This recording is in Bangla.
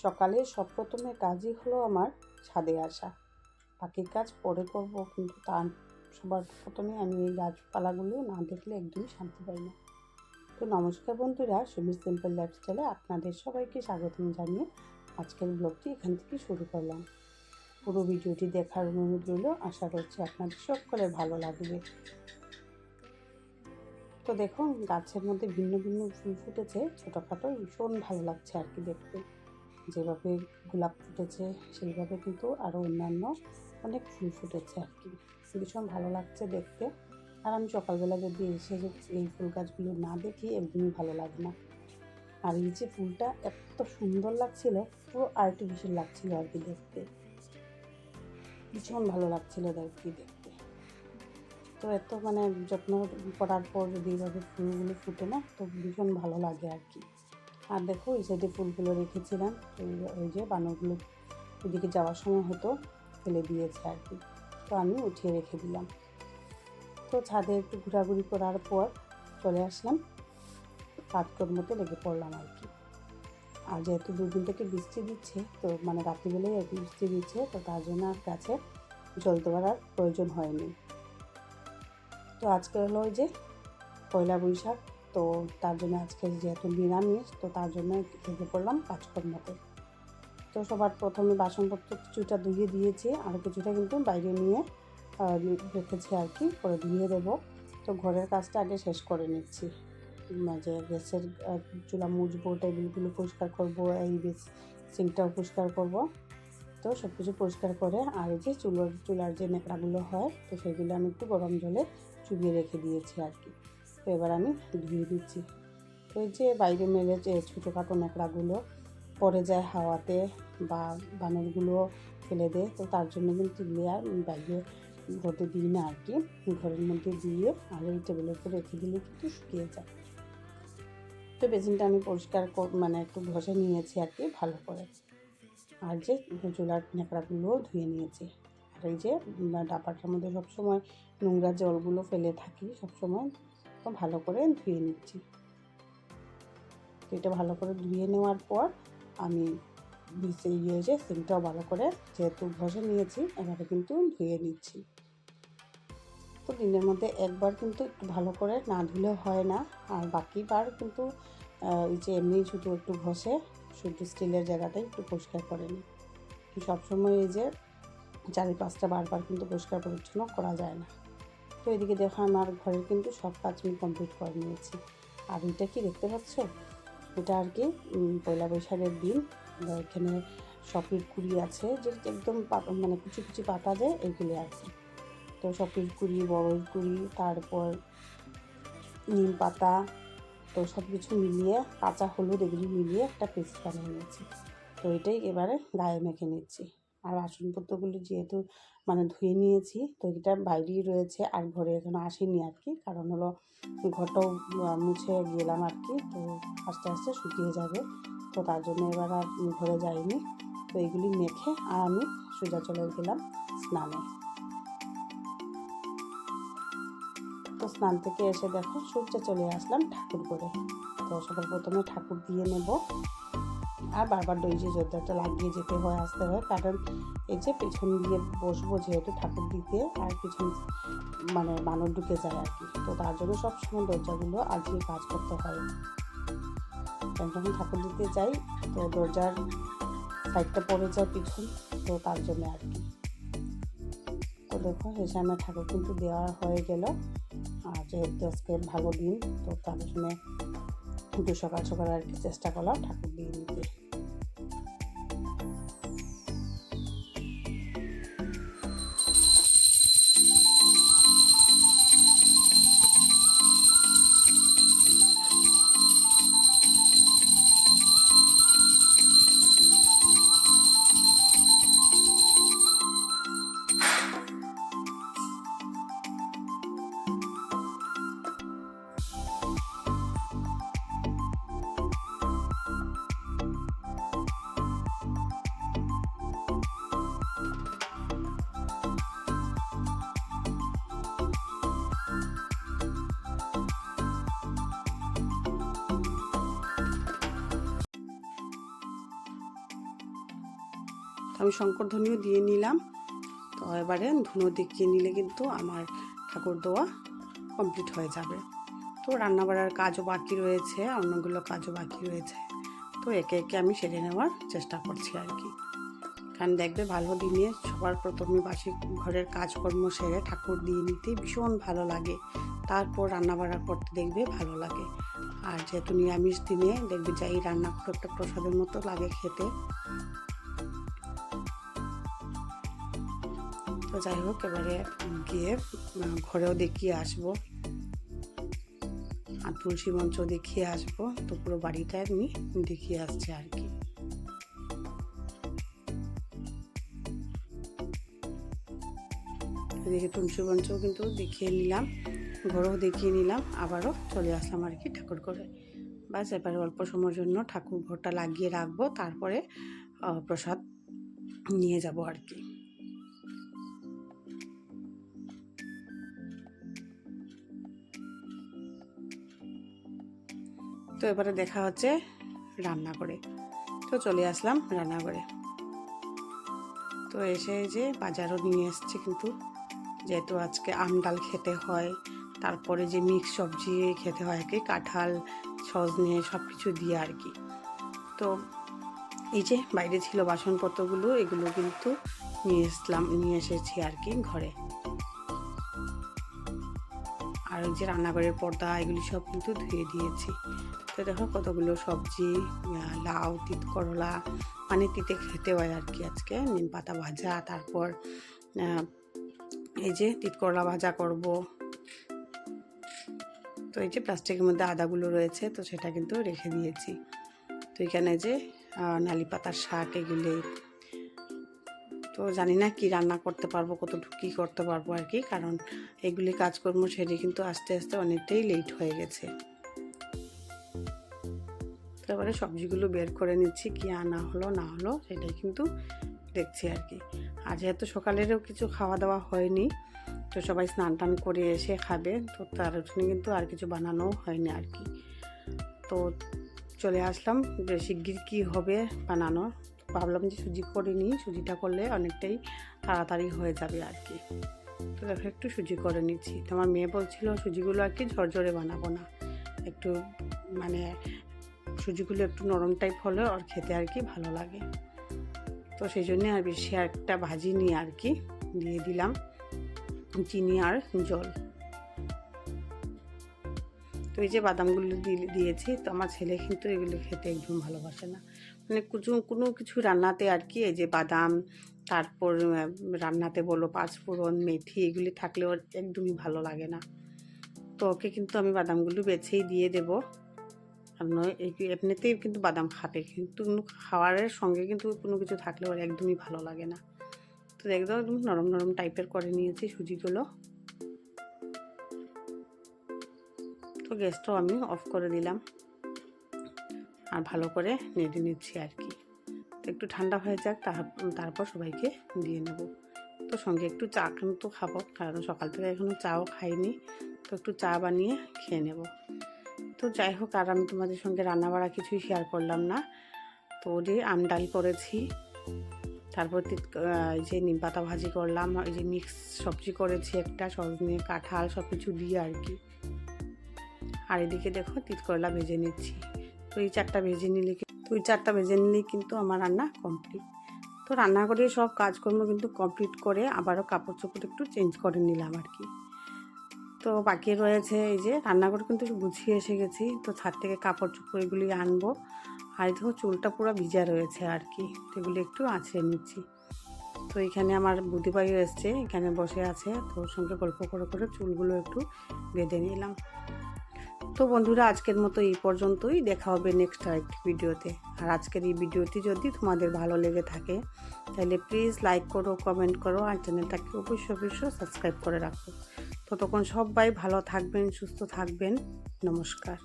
সকালে প্রথমে কাজই হলো আমার ছাদে আসা। বাকি কাজ পরে করব, কিন্তু সবার প্রথমে আমি এই গাছপালাগুলো না দেখলে একদমই শান্তি পাই না। তো নমস্কার বন্ধুরা, সুমির সিম্পল লাইফস্টাইলে আপনাদের সবাইকে স্বাগতম জানিয়ে আজকের ব্লগটি এখান থেকে শুরু করলাম। পুরো ভিডিওটি দেখার অনুরোধ রইল। আশা করছি আপনাদের সকলের ভালো লাগবে। তো দেখুন, গাছের মধ্যে ভিন্ন ভিন্ন ফুল ফুটেছে, ছোটোখাটো, ভীষণ ভালো লাগছে আর কি দেখতে। যেভাবে গোলাপ ফুটেছে সেইভাবে কিন্তু আরও অন্যান্য অনেক ফুল ফুটেছে আর কি, ভীষণ ভালো লাগছে দেখতে। আর আমি সকালবেলা যদি এসে এই ফুল গাছগুলো না দেখি একদমই ভালো লাগে না। আর এই যে ফুলটা এত সুন্দর লাগছিল, পুরো আর্টিফিশিয়াল লাগছিল আর কি দেখতে, ভীষণ ভালো লাগছিল দেখতে। তো এত যত্ন করার পর যদি এইভাবে ফুলগুলো ফুটে না, তো ভীষণ ভালো লাগে আর কি। আর দেখো, এই সাইডে ফুলগুলো রেখেছিলাম, ওই যে বানরগুলো ওইদিকে যাওয়ার সময় হতো ফেলে দিয়েছে আর কি, তো আমি উঠিয়ে রেখে দিলাম। তো ছাদে একটু ঘোরাঘুরি করার পর চলে আসলাম, কাজকর্মতে লেগে পড়লাম আর কি। আর যেহেতু দুদিন থেকে বৃষ্টি দিচ্ছে, তো রাত্রিবেলায় আর কি বৃষ্টি দিচ্ছে, তো তার জন্য আর গাছে জল দেওয়ার আর প্রয়োজন হয়নি। তো আজকে হলো ওই যে পয়লা বৈশাখ, তো তার জন্য আজকে যেহেতু নিরামিষ, তো তার জন্য লেগে পড়লাম কাজকর্মতে। তো সবার প্রথমে বাসনপত্র কিছুটা ধুয়ে দিয়েছি, আর কিছুটা কিন্তু বাইরে নিয়ে রেখেছি আর কি, পরে ধুয়ে দেবো। তো ঘরের কাজটা আগে শেষ করে নিচ্ছি, যে গ্যাসের চুলা মুছবো, টেবিলগুলো পরিষ্কার করবো, এই সিঙ্কটাও পরিষ্কার করব। তো সব কিছু পরিষ্কার করে, আর এই যে চুলার যে ন্যাকড়াগুলো হয়, তো সেগুলো আমি একটু গরম জলে চুবিয়ে রেখে দিয়েছি আর কি। তো এবার আমি ধুয়ে দিচ্ছি। তো এই যে বাইরে মেলে যে ছোটোখাটো ন্যাকড়াগুলো পড়ে যায় হাওয়াতে, বা বানরগুলো ফেলে দেয়, তো তার জন্য কিন্তু আর বাইরে রোদে দিই না আর কি, ঘরের মধ্যে দিয়ে আর এই টেবিলের উপর রেখে দিলে কিন্তু শুকিয়ে যায়। তো বেসিনটা আমি পরিষ্কার একটু ঘষে নিয়েছি আর কি ভালো করে। আর যে চুলার ন্যাকড়াগুলোও ধুয়ে নিয়েছি। আর এই যে ডাব্বাটার মধ্যে সবসময় নোংরা জলগুলো ফেলে থাকি সবসময়, তো ভালো করে ধুয়ে নিচ্ছি। তো এটা ভালো করে ধুয়ে নেওয়ার পর আমি যে সিঙ্কটাও ভালো করে যেহেতু ঘষে নিয়েছি, এবারে কিন্তু ধুয়ে নিচ্ছি। তো দিনের মধ্যে একবার কিন্তু একটু ভালো করে না ধুলে হয় না, আর বাকিবার কিন্তু এই যে এমনি শুধু একটু ঘষে শুধু স্টিলের জায়গাটাই একটু পরিষ্কার করে নিই। সবসময় এই যে 4-5টা বারবার কিন্তু পরিষ্কার পরিচ্ছন্ন করা যায় না। তো এদিকে দেখো, আমার ঘরের কিন্তু সব কাজ আমি কমপ্লিট করে নিয়েছি। আর এটা কি দেখতে পাচ্ছ, এটা আর কি পয়লা বৈশাখের দিন এখানে সপির কুড়ি আছে, যে একদম কুচি কুচি পাতা যায়, এইগুলি আছে। তো সপির কুড়ি, বড়ইর কুড়ি, তারপর নিম পাতা, তো সব কিছু মিলিয়ে কাঁচা হলুদ এগুলি মিলিয়ে একটা পেস্ট বানিয়ে নিয়েছি। তো এটাই এবারে গায়ে মেখে নিচ্ছি। আর বাসনপত্রগুলি যেহেতু ধুয়ে নিয়েছি, তো এটা বাইরেই রয়েছে, আর ঘরে এখনো আসেনি আর কি, কারণ হলো ঘরটাও মুছে গেলাম আর কি, তো আস্তে আস্তে শুকিয়ে যাবে, তো তার জন্য এবার আর ঘরে যাইনি। তো এগুলি মেখে আর আমি সোজা চলে গেলাম স্নানে। তো স্নান থেকে এসে দেখো সূর্যে চলে আসলাম ঠাকুর করে। তো সবার প্রথমে ঠাকুর দিয়ে নেব, আর বারবার ওই যে জোরদারটা লাগিয়ে যেতে হয়, আসতে হয়, কারণ এই যে পেছন দিয়ে বসবো যেহেতু ঠাকুর দিতে, আর পিছন বানর ঢুকে যায় আর কি, তো তার জন্য সবসময় দরজাগুলো আজিয়ে কাজ করতে হয়। যখন ঠাকুর দিতে যাই, তো দরজার সাইডটা পড়ে যায় পিছন, তো তার জন্য আর কি। তো দেখো, এসে আমার ঠাকুর কিন্তু দেওয়া হয়ে গেল। আর যেহেতু আজকে ভালো দিন, তো তার জন্য একটু সকাল সকাল আর কি চেষ্টা করলাম ঠাকুর দিয়ে নিতে। তো আমি শঙ্করধ্বনিও দিয়ে নিলাম। তো এবারে ধুনো দেখিয়ে নিলে কিন্তু আমার ঠাকুর দেওয়া কমপ্লিট হয়ে যাবে। তো রান্না বাড়ার কাজও বাকি রয়েছে, অন্যগুলো কাজও বাকি রয়েছে। তো একে একে আমি সেরে নেওয়ার চেষ্টা করছি আর কি। কারণ দেখবে ভালো দিনে সবার প্রথমে বাসি ঘরের কাজকর্ম সেরে ঠাকুর দিয়ে নিতে ভীষণ ভালো লাগে, তারপর রান্নাবাড়া করতে দেখবে ভালো লাগে। আর যেহেতু নিরামিষ দিনে দেখবে যাই রান্না খুব একটা প্রসাদের মতো লাগে খেতে। তো যাই হোক, এবারে গিয়ে ঘরেও দেখিয়ে আসবো আর তুলসী মঞ্চ দেখিয়ে আসবো। তো পুরো বাড়িটায় আমি দেখিয়ে আসছি আর কি। এদিকে তুলসী মঞ্চও কিন্তু দেখিয়ে নিলাম, ঘরেও দেখিয়ে নিলাম, আবারও চলে আসলাম আর কি ঠাকুর ঘরে। বাস এবারে অল্প সময়ের জন্য ঠাকুর ঘরটা লাগিয়ে রাখবো, তারপরে প্রসাদ নিয়ে যাব আর কি। তো এবারে দেখা হচ্ছে রান্নাঘরে। তো চলে আসলাম রান্নাঘরে। তো এসে যে বাজারও নিয়ে এসছি, কিন্তু যেহেতু আজকে আম ডাল খেতে হয়, তারপরে যে মিক্স সবজি খেতে হয় আর কি, কাঁঠাল সজনে সব কিছু দিয়ে আর কি। তো এই যে বাইরে ছিল বাসনপত্রগুলো, এগুলো কিন্তু নিয়ে এসেছি আর কি ঘরে। আর ওই যে রান্নাঘরের পর্দা এগুলি সব কিন্তু ধুয়ে দিয়েছি। তো দেখো কতগুলো সবজি, লাউ, তিত করলা, মানে তিতে খেতে হয় আর কি আজকে, নিম পাতা ভাজা, তারপর এই যে তিত করলা ভাজা করব। তো এই যে প্লাস্টিকের মধ্যে আদাগুলো রয়েছে, তো সেটা কিন্তু রেখে দিয়েছি। তো এখানে যে নালি পাতার শাক এগুলি, তো জানি না কি রান্না করতে পারবো, কতটুকু কী করতে পারবো আর কি, কারণ এগুলি কাজকর্ম সেরে কিন্তু আস্তে আস্তে অনেকটাই লেট হয়ে গেছে। তো এবারে সবজিগুলো বের করে নিচ্ছি, কি আনা হলো না হলো সেটাই কিন্তু দেখছি আর কি। আর যেহেতু সকালেরও কিছু খাওয়া দাওয়া হয়নি, তো সবাই স্নান টান করে এসে খাবে, তো তার জন্য কিন্তু আর কিছু বানানো হয়নি আর কি। তো চলে আসলাম, শিগগির কী হবে বানানো, ভাবলাম যে সুজি করে নিই, সুজিটা করলে অনেকটাই তাড়াতাড়ি হয়ে যাবে আর কি। তো দেখো একটু সুজি করে নিচ্ছি। তো আমার মেয়ে বলছিল সুজিগুলো আর কি ঝরঝরে বানাবো না, একটু মানে সুজিগুলো একটু নরম টাইপ হলে ওর খেতে আর কি ভালো লাগে। তো সেই জন্যে আর বেশি একটা ভাজি নিয়ে আর কি দিয়ে দিলাম চিনি আর জল। তো এই যে বাদামগুলো দিয়েছি। তো আমার ছেলে কিন্তু এগুলো খেতে একদম ভালোবাসে না, মানে কোনো কিছু রান্নাতে আর কি এই যে বাদাম, তারপর রান্নাতে বলো পাঁচফোড়ন, মেথি এগুলি থাকলে ওর একদমই ভালো লাগে না। তো ওকে কিন্তু আমি বাদামগুলো বেছেই দিয়ে দেবো, কারণ এমনিতেই কিন্তু বাদাম খাবে, কিন্তু খাওয়ারের সঙ্গে কিন্তু কোনো কিছু থাকলে ওর একদমই ভালো লাগে না। তো একদম নরম নরম টাইপের করে নিয়েছি সুজিগুলো। তো গ্যাসটাও আমি অফ করে দিলাম আর ভালো করে নেড়ে নিচ্ছি আর কি। তো একটু ঠান্ডা হয়ে যাক, তারপর সবাইকে দিয়ে নেব। তো সঙ্গে একটু চা কিন্তু খাবো, কারণ সকাল থেকে এখনও চাও খাইনি, তো একটু চা বানিয়ে খেয়ে নেব। তো যাই হোক, আর আমি তোমাদের সঙ্গে রান্নাবাড়া কিছুই শেয়ার করলাম না। তো যে আম ডাল করেছি, তারপর এই যে নিম পাতা ভাজি করলাম, এই যে মিক্স সবজি করেছি একটা, সজনে কাঁঠাল সব কিছু দিয়ে আর কি। আর এদিকে দেখো তিত করলা ভেজে নিচ্ছি। তো এই চারটা ভেজে নিলেই কিন্তু আমার রান্না কমপ্লিট। তো রান্না করে সব কাজকর্ম কিন্তু কমপ্লিট করে আবারও কাপড় চোপড় একটু চেঞ্জ করে নিলাম আর কি। তো বাকি রয়েছে এই যে রান্নাঘর কিন্তু গুছিয়ে এসে গেছি। তো ছাদ থেকে কাপড় চোপড় এগুলি আনবো। আর দেখো চুলটা পুরো ভিজা রয়েছে আর কি, এগুলি একটু আঁচড়ে নিচ্ছি। তো এখানে আমার বুদিভাইও এসছে, এখানে বসে আছে, তো ওর সঙ্গে গল্প করে করে চুলগুলো একটু বেঁধে নিলাম। তো বন্ধুরা, আজকের মতো এই পর্যন্তই, দেখা হবে নেক্সট আরেকটি ভিডিওতে। আর আজকের এই ভিডিওটি যদি তোমাদের ভালো লেগে থাকে তাহলে প্লিজ লাইক করো, কমেন্ট করো, আর চ্যানেলটাকে অবশ্যই সাবস্ক্রাইব করে রাখো। ততক্ষণ সবাই ভালো থাকবেন, সুস্থ থাকবেন। নমস্কার।